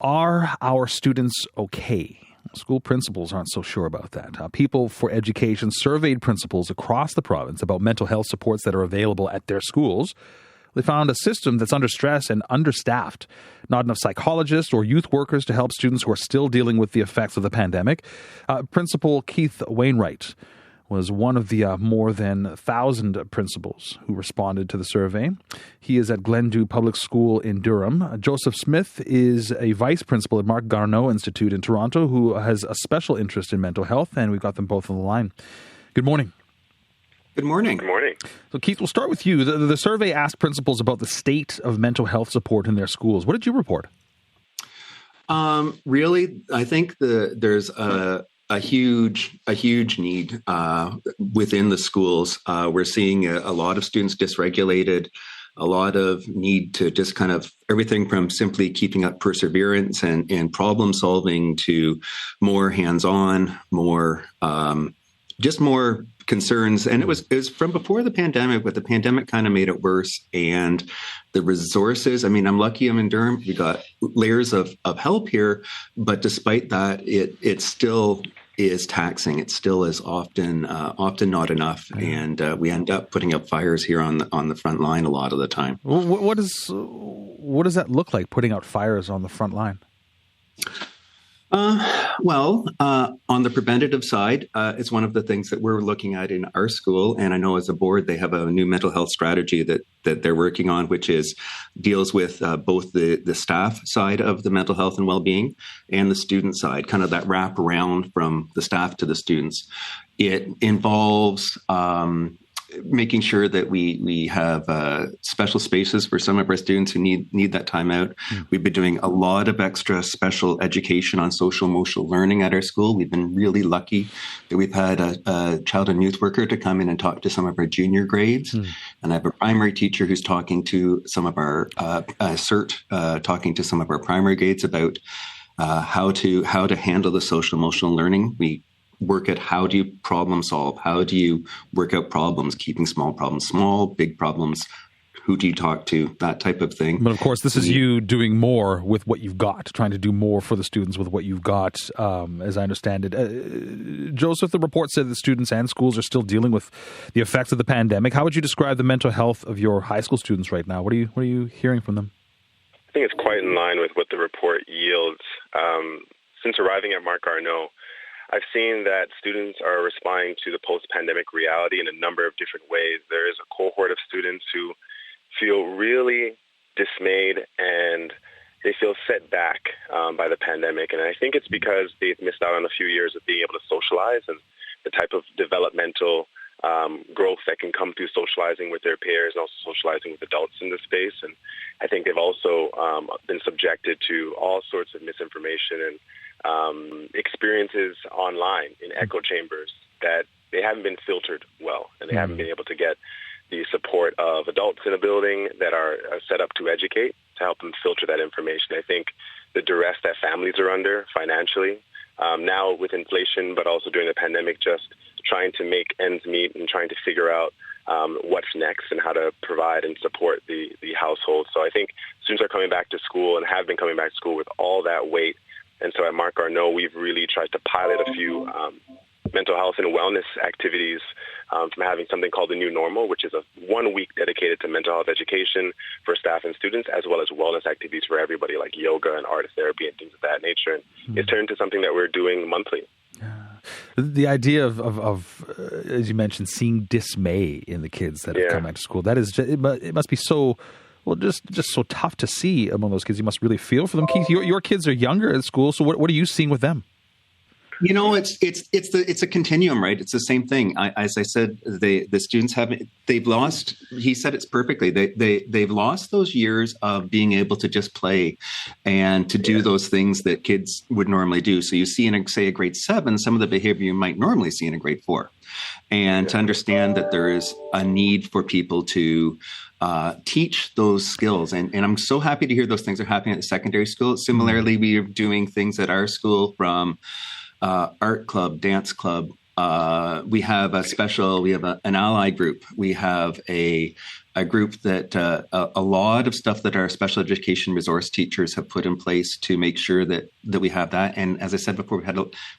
Are our students okay? School principals aren't so sure about that. People for Education surveyed principals across the province about mental health supports that are available at their schools. They found a system that's under stress and understaffed. Not enough psychologists or youth workers to help students who are still dealing with the effects of the pandemic. Principal Keith Wainwright was one of the more than 1,000 principals who responded to the survey. He is at Glendew Public School in Durham. Joseph Smith is a vice principal at Mark Garneau Institute in Toronto who has a special interest in mental health, and we've got them both on the line. Good morning. Good morning. Good morning. So, Keith, we'll start with you. The survey asked principals about the state of mental health support in their schools. What did you report? Really, I think there's a huge need within the schools. We're seeing a lot of students dysregulated, a lot of need to just kind of everything from simply keeping up perseverance and problem solving to more hands-on, more concerns. And it was from before the pandemic, but the pandemic kind of made it worse. And the resources, I mean, I'm lucky I'm in Durham. We got layers of help here, but despite that, it still is taxing. It still is often not enough. And we end up putting up fires here on the front line a lot of the time. What does that look like, putting out fires on the front line? On the preventative side, it's one of the things that we're looking at in our school. And I know as a board, they have a new mental health strategy that they're working on, which deals with both the staff side of the mental health and well-being and the student side, kind of that wrap around from the staff to the students. It involves making sure that we have special spaces for some of our students who need that time out. We've been doing a lot of extra special education on social emotional learning at our school. We've been really lucky that we've had a child and youth worker to come in and talk to some of our junior grades. And I have a primary teacher who's talking to some of our talking to some of our primary grades about how to handle the social emotional learning. We work at how do you problem solve? How do you work out problems, keeping small problems small, big problems, who do you talk to, that type of thing. But of course, this is you doing more with what you've got, trying to do more for the students with what you've got, as I understand it. Joseph, the report said that students and schools are still dealing with the effects of the pandemic. How would you describe the mental health of your high school students right now? What are you hearing from them? I think it's quite in line with what the report yields. Since arriving at Mark Garneau, I've seen that students are responding to the post-pandemic reality in a number of different ways. There is a cohort of students who feel really dismayed and they feel set back by the pandemic. And I think it's because they've missed out on a few years of being able to socialize and the type of developmental growth that can come through socializing with their peers and also socializing with adults in this space. And I think they've also been subjected to all sorts of misinformation and experiences online in echo chambers that they haven't been filtered well, and they haven't been able to get the support of adults in a building that are set up to educate, to help them filter that information. I think the duress that families are under financially, now with inflation, but also during the pandemic, just trying to make ends meet and trying to figure out what's next and how to provide and support the household. So I think students are coming back to school and have been coming back to school with all that weight. And so at Mark Garneau, we've really tried to pilot a few mental health and wellness activities from having something called the New Normal, which is a 1 week dedicated to mental health education for staff and students, as well as wellness activities for everybody like yoga and art therapy and things of that nature. And it's turned into something that we're doing monthly. The idea of as you mentioned, seeing dismay in the kids that have come back to school, that is, it must be so... Well, just so tough to see among those kids. You must really feel for them. Keith, your kids are younger at school, so what are you seeing with them? You know, it's a continuum, right? It's the same thing. As I said, the students they've lost. He said it's perfectly. They've lost those years of being able to just play and to do those things that kids would normally do. So you see in a grade 7 some of the behavior you might normally see in a grade 4, and to understand that there is a need for people to teach those skills. And I'm so happy to hear those things are happening at the secondary school. Similarly, we are doing things at our school from art club, dance club. We have an allied group. We have a a group that a lot of stuff that our special education resource teachers have put in place to make sure that we have that. And as I said before,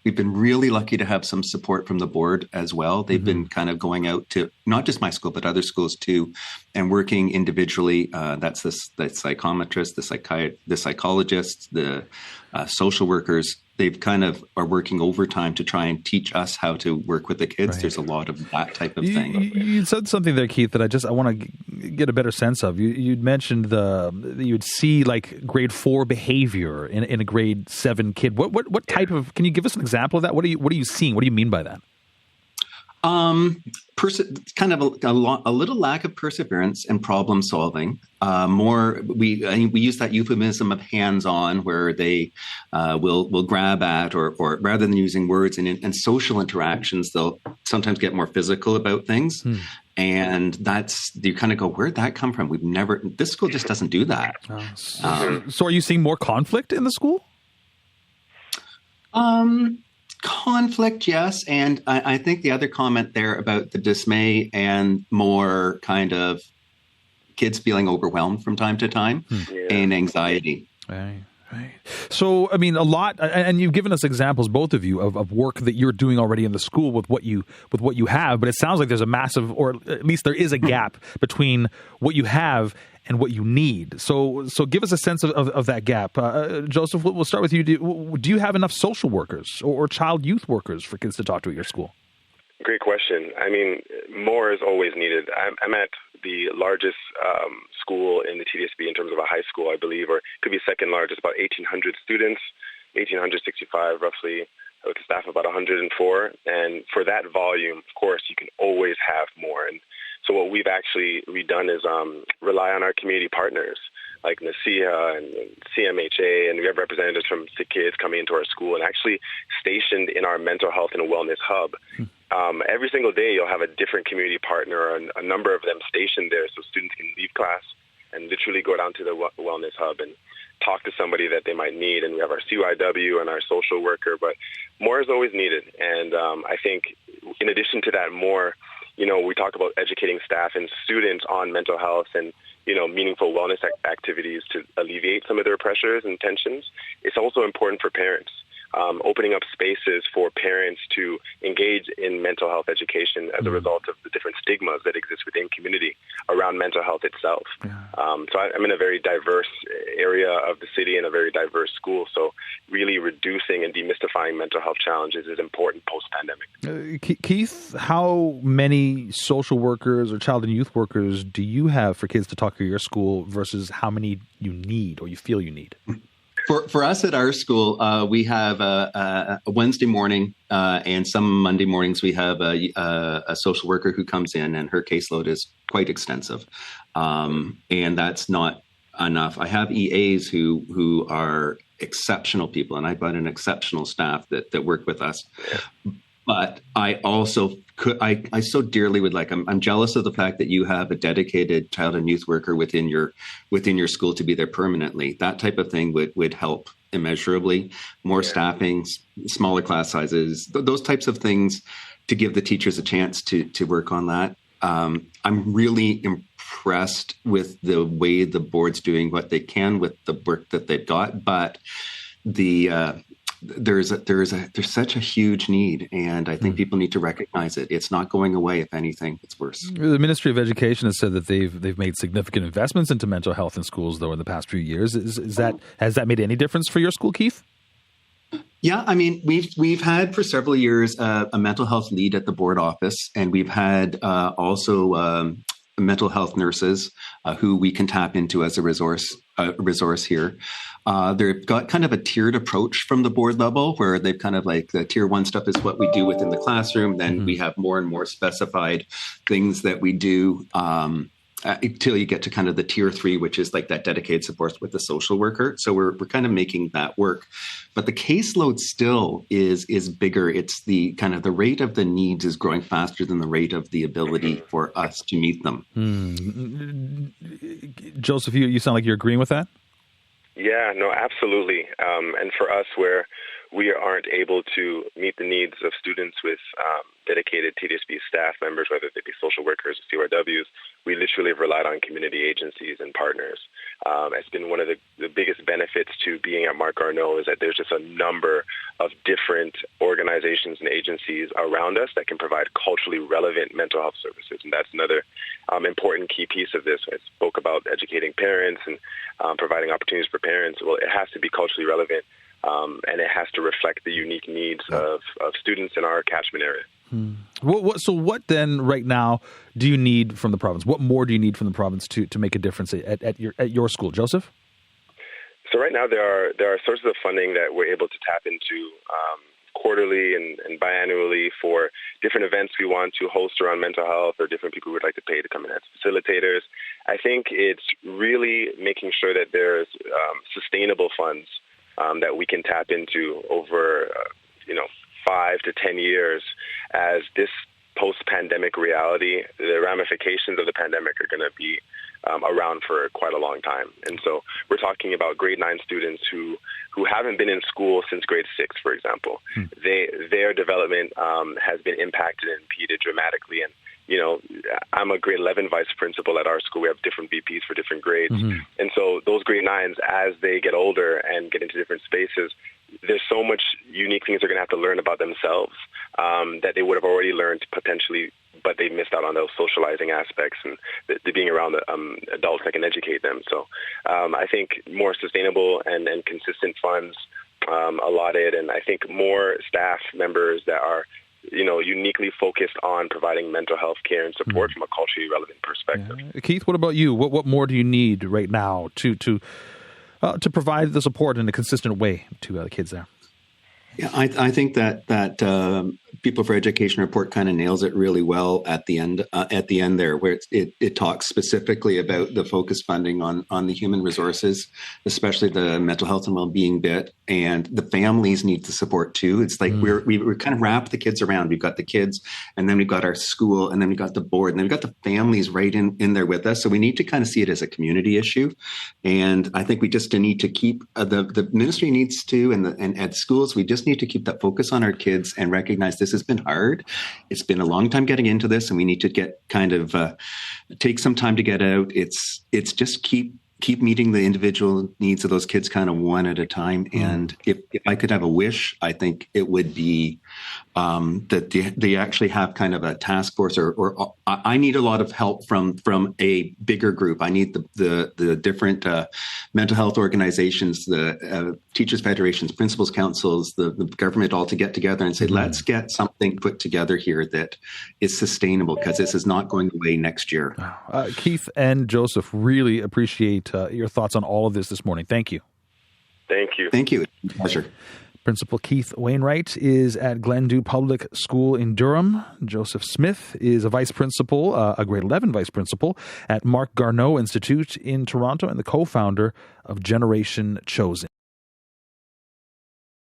we've been really lucky to have some support from the board as well. They've been kind of going out to not just my school, but other schools too, and working individually. That's the psychometrists, the psychologists, the social workers. They've kind of are working overtime to try and teach us how to work with the kids. Right. There's a lot of that type of thing. You said something there, Keith, that I want to get a better sense of. You'd mentioned you'd see like grade 4 behavior in a grade 7 kid. What type of? Can you give us an example of that? What are you seeing? What do you mean by that? Kind of a little lack of perseverance and problem solving. We use that euphemism of hands-on, where they will grab at, or rather than using words in social interactions, they'll sometimes get more physical about things. And you kind of go, where'd that come from? This school just doesn't do that. So are you seeing more conflict in the school? Conflict, yes. And I think the other comment there about the dismay and more kind of kids feeling overwhelmed from time to time and anxiety. Right. So, I mean, a lot, and you've given us examples, both of you, of work that you're doing already in the school with what you have, but it sounds like there's a massive, or at least there is a gap between what you have and what you need. So give us a sense of that gap. Joseph, we'll start with you. Do you have enough social workers or child youth workers for kids to talk to at your school? Great question. I mean, more is always needed. I'm at the largest school in the TDSB in terms of a high school, I believe, or it could be second largest, about 1,800 students, 1,865 roughly, with a staff of about 104. And for that volume, of course, you can always have more. And so what we've actually redone is rely on our community partners like NACIA and CMHA, and we have representatives from Sick Kids coming into our school and actually stationed in our mental health and wellness hub. Every single day you'll have a different community partner, and a number of them stationed there so students can leave class and literally go down to the wellness hub and talk to somebody that they might need. And we have our CYW and our social worker, but more is always needed. And I think in addition to that, more, we talk about educating staff and students on mental health and, meaningful wellness activities to alleviate some of their pressures and tensions. It's also important for parents. Opening up spaces for parents to engage in mental health education as a result of the different stigmas that exist within community around mental health itself. So I'm in a very diverse area of the city and a very diverse school. So really reducing and demystifying mental health challenges is important post-pandemic. Keith, how many social workers or child and youth workers do you have for kids to talk to your school versus how many you need or you feel you need? For us at our school, we have a Wednesday morning and some Monday mornings we have a social worker who comes in, and her caseload is quite extensive. And that's not enough. I have EAs who are exceptional people, and I've got an exceptional staff that work with us. But I also I so dearly would like, I'm jealous of the fact that you have a dedicated child and youth worker within your school to be there permanently. That type of thing would help immeasurably. More staffing, smaller class sizes, those types of things to give the teachers a chance to work on that. I'm really impressed with the way the board's doing what they can with the work that they've got, but there's such a huge need, and I think people need to recognize it. It's not going away. If anything, it's worse. The Ministry of Education has said that they've made significant investments into mental health in schools, though, in the past few years. Has that made any difference for your school, Keith? Yeah, I mean, we've had for several years a mental health lead at the board office, and we've had also mental health nurses who we can tap into as a resource here. They've got kind of a tiered approach from the board level, where they've kind of like the tier 1 stuff is what we do within the classroom. Then we have more and more specified things that we do until you get to kind of the tier 3, which is like that dedicated support with the social worker. So we're kind of making that work. But the caseload still is bigger. It's the kind of the rate of the needs is growing faster than the rate of the ability for us to meet them. Joseph, you sound like you're agreeing with that? Yeah, no, absolutely. And for us, we're we aren't able to meet the needs of students with dedicated TDSB staff members, whether they be social workers or CRWs, we literally have relied on community agencies and partners. It's been one of the biggest benefits to being at Mark Garneau is that there's just a number of different organizations and agencies around us that can provide culturally relevant mental health services. And that's another important key piece of this. I spoke about educating parents and providing opportunities for parents. Well, it has to be culturally relevant, and it has to reflect the unique needs of students in our catchment area. So what then right now do you need from the province? What more do you need from the province to make a difference at your school, Joseph? So right now there are sources of funding that we're able to tap into quarterly and biannually for different events we want to host around mental health, or different people we would like to pay to come in as facilitators. I think it's really making sure that there's sustainable funds that we can tap into over 5 to 10 years, as this post-pandemic reality, the ramifications of the pandemic are going to be around for quite a long time. And so we're talking about grade 9 students who haven't been in school since grade 6, for example. Their development has been impacted and impeded dramatically. And I'm a grade 11 vice principal at our school. We have different VPs for different grades. And so those grade 9s, as they get older and get into different spaces, there's so much unique things they're going to have to learn about themselves that they would have already learned potentially, but they missed out on those socializing aspects and the being around adults that can educate them. So I think more sustainable and consistent funds allotted, and I think more staff members that are uniquely focused on providing mental health care and support from a culturally relevant perspective. Yeah. Keith, what about you? What more do you need right now to provide the support in a consistent way to the kids there? Yeah, I think that People for Education report kind of nails it really well at the end there, where it talks specifically about the focus funding on the human resources, especially the mental health and well-being bit, and the families need the support too. It's like we're kind of wrap the kids around. We've got the kids, and then we've got our school, and then we've got the board, and then we've got the families right in there with us. So we need to kind of see it as a community issue, and I think we just need to keep the ministry needs to, and at schools we just need to keep that focus on our kids and recognize this has been hard. It's been a long time getting into this, and we need to get kind of take some time to get out. It's just keep meeting the individual needs of those kids kind of one at a time. And if I could have a wish, I think it would be that they actually have kind of a task force, or I need a lot of help from a bigger group. I need the different mental health organizations, the teachers federations, principals councils, the government all to get together and say, let's get something put together here that is sustainable, because this is not going away next year. Keith and Joseph, really appreciate your thoughts on all of this morning. Thank you. Thank you. Thank you. It's a pleasure. Principal Keith Wainwright is at Glendew Public School in Durham. Joseph Smith is a vice principal, a grade 11 vice principal at Mark Garneau Institute in Toronto, and the co-founder of Generation Chosen.